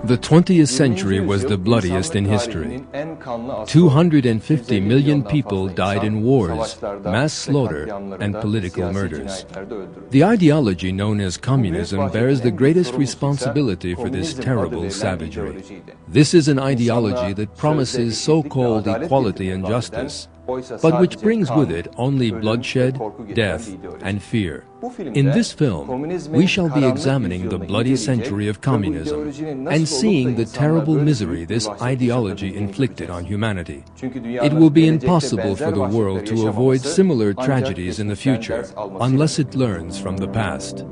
The 20th century was the bloodiest in history. 250 million people died in wars, mass slaughter, and political murders. The ideology known as communism bears the greatest responsibility for this terrible savagery. This is an ideology that promises so-called equality and justice, but which brings with it only bloodshed, death, and fear. In this film, we shall be examining the bloody century of communism and seeing the terrible misery this ideology inflicted on humanity. It will be impossible for the world to avoid similar tragedies in the future unless it learns from the past.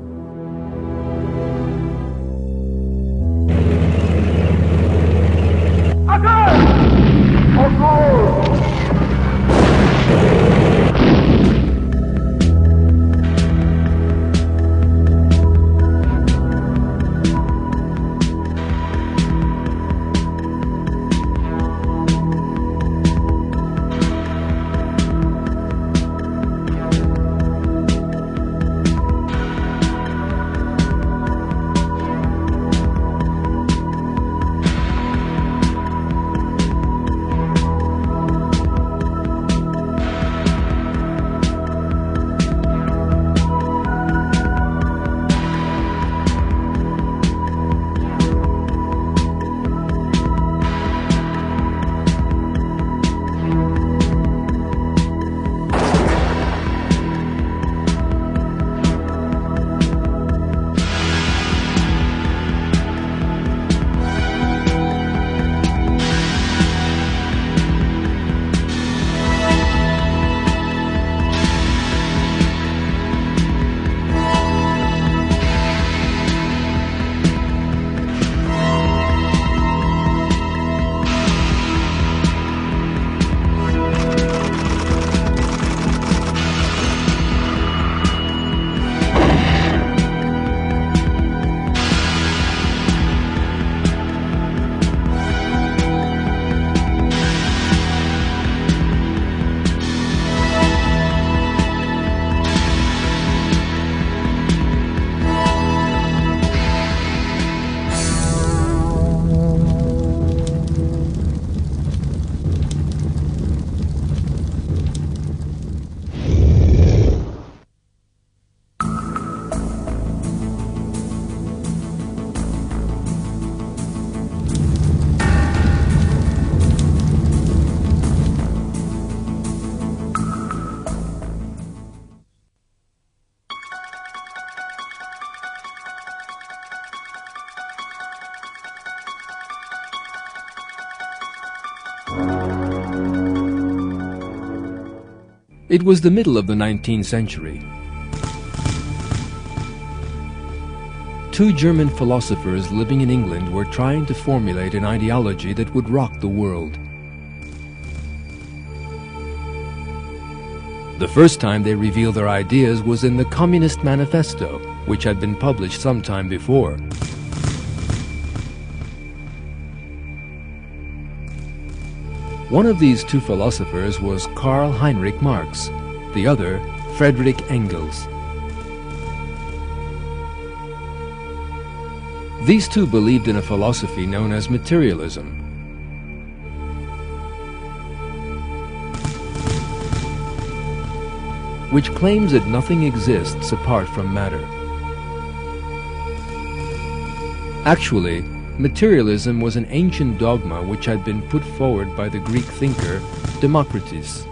It was the middle of the 19th century. Two German philosophers living in England were trying to formulate an ideology that would rock the world. The first time they revealed their ideas was in the Communist Manifesto, which had been published some time before. One of these two philosophers was Karl Heinrich Marx, the other Friedrich Engels. These two believed in a philosophy known as materialism. Which claims that nothing exists apart from matter. Actually, materialism was an ancient dogma which had been put forward by the Greek thinker Democritus.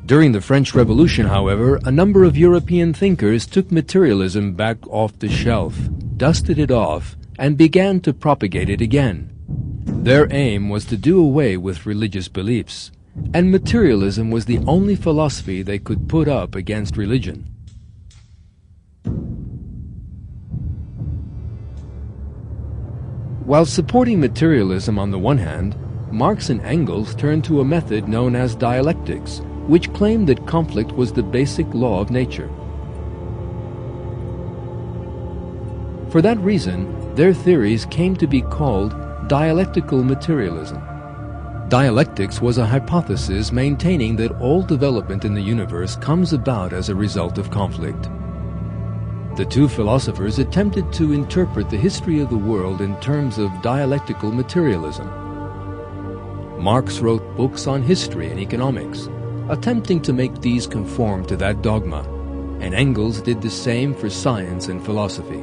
During the French Revolution, however, a number of European thinkers took materialism back off the shelf, dusted it off, and began to propagate it again. Their aim was to do away with religious beliefs, and materialism was the only philosophy they could put up against religion. While supporting materialism on the one hand, Marx and Engels turned to a method known as dialectics, which claimed that conflict was the basic law of nature. For that reason, their theories came to be called dialectical materialism. Dialectics was a hypothesis maintaining that all development in the universe comes about as a result of conflict. The two philosophers attempted to interpret the history of the world in terms of dialectical materialism. Marx wrote books on history and economics, attempting to make these conform to that dogma, and Engels did the same for science and philosophy.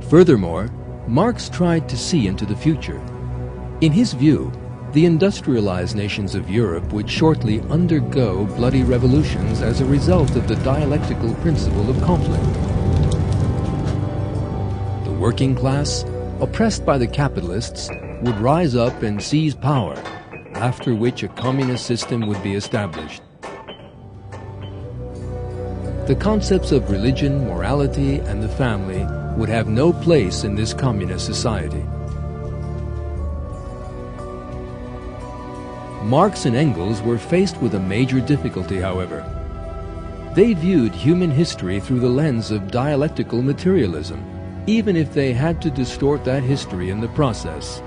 Furthermore, Marx tried to see into the future. In his view, the industrialized nations of Europe would shortly undergo bloody revolutions as a result of the dialectical principle of conflict. The working class, oppressed by the capitalists, would rise up and seize power, after which a communist system would be established. The concepts of religion, morality, and the family would have no place in this communist society. Marx and Engels were faced with a major difficulty, however. They viewed human history through the lens of dialectical materialism, even if they had to distort that history in the process.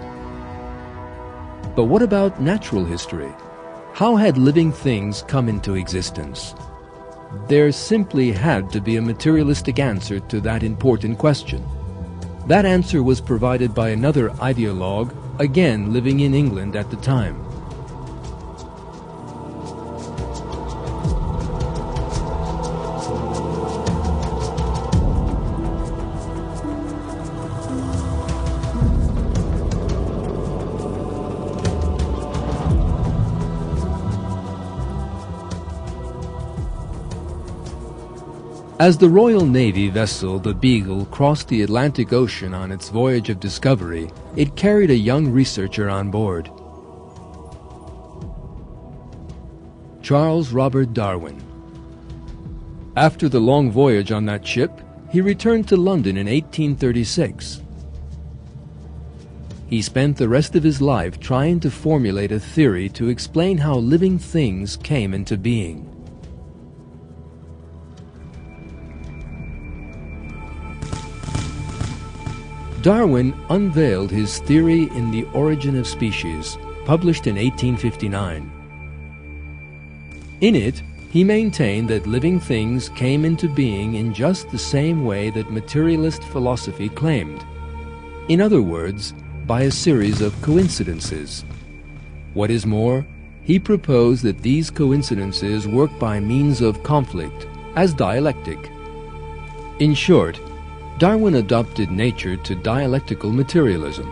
But what about natural history? How had living things come into existence? There simply had to be a materialistic answer to that important question. That answer was provided by another ideologue, again living in England at the time. As the Royal Navy vessel, the Beagle, crossed the Atlantic Ocean on its voyage of discovery, it carried a young researcher on board, Charles Robert Darwin. After the long voyage on that ship, he returned to London in 1836. He spent the rest of his life trying to formulate a theory to explain how living things came into being. Darwin unveiled his theory in The Origin of Species, published in 1859. In it, he maintained that living things came into being in just the same way that materialist philosophy claimed. In other words, by a series of coincidences. What is more, he proposed that these coincidences work by means of conflict, as dialectic. In short, Darwin adopted nature to dialectical materialism.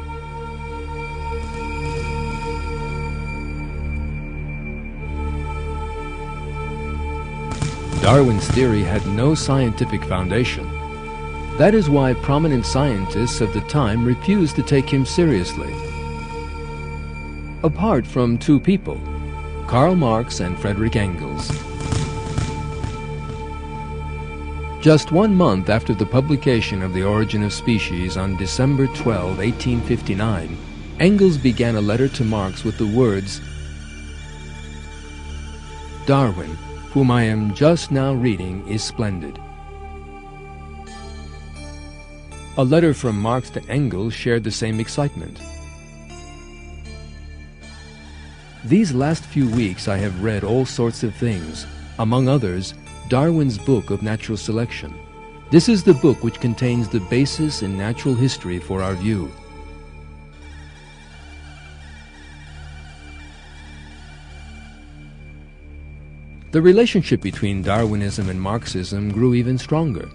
Darwin's theory had no scientific foundation. That is why prominent scientists of the time refused to take him seriously. Apart from two people, Karl Marx and Friedrich Engels. Just 1 month after the publication of The Origin of Species on December 12, 1859, Engels began a letter to Marx with the words, "Darwin, whom I am just now reading, is splendid." A letter from Marx to Engels shared the same excitement. These last few weeks I have read all sorts of things, among others, Darwin's book of natural selection. This is the book which contains the basis in natural history for our view. The relationship between Darwinism and Marxism grew even stronger.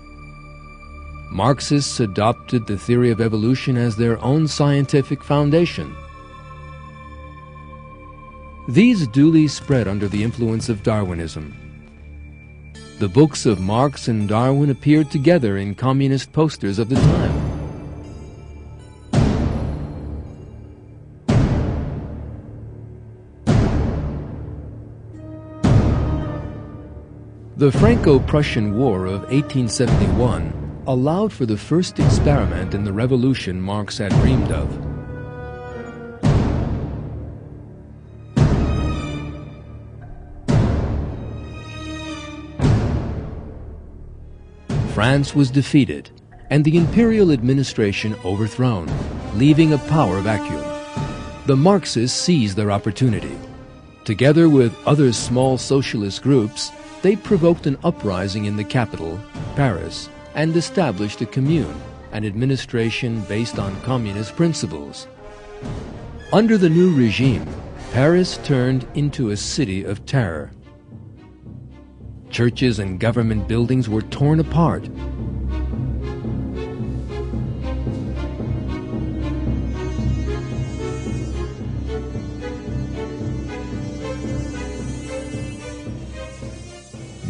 Marxists adopted the theory of evolution as their own scientific foundation. These duly spread under the influence of Darwinism. The books of Marx and Darwin appeared together in communist posters of the time. The Franco-Prussian War of 1871 allowed for the first experiment in the revolution Marx had dreamed of. France was defeated, and the imperial administration overthrown, leaving a power vacuum. The Marxists seized their opportunity. Together with other small socialist groups, they provoked an uprising in the capital, Paris, and established a commune, an administration based on communist principles. Under the new regime, Paris turned into a city of terror. Churches and government buildings were torn apart.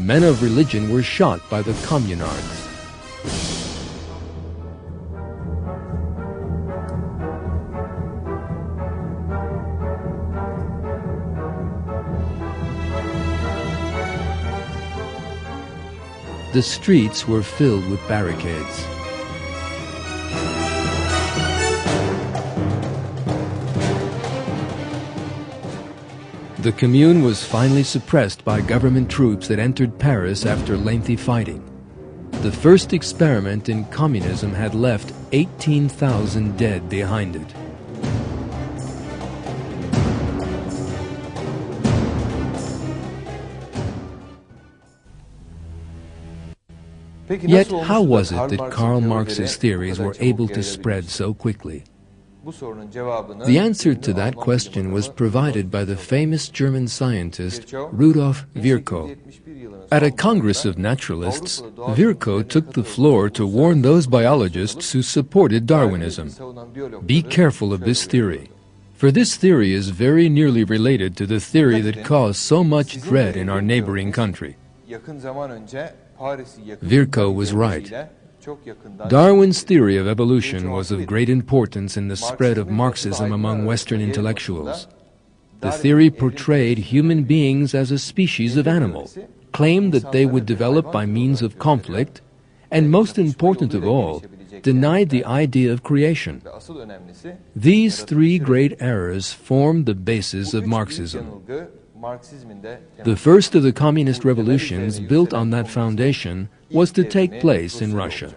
Men of religion were shot by the communards. The streets were filled with barricades. The Commune was finally suppressed by government troops that entered Paris after lengthy fighting. The first experiment in communism had left 18,000 dead behind it. Yet how was it that Karl Marx's theories were able to spread so quickly? The answer to that question was provided by the famous German scientist Rudolf Virchow. At a Congress of Naturalists, Virchow took the floor to warn those biologists who supported Darwinism. Be careful of this theory, for this theory is very nearly related to the theory that caused so much dread in our neighboring country. Virchow was right. Darwin's theory of evolution was of great importance in the spread of Marxism among Western intellectuals. The theory portrayed human beings as a species of animal, claimed that they would develop by means of conflict, and most important of all, denied the idea of creation. These three great errors formed the basis of Marxism. The first of the communist revolutions built on that foundation was to take place in Russia.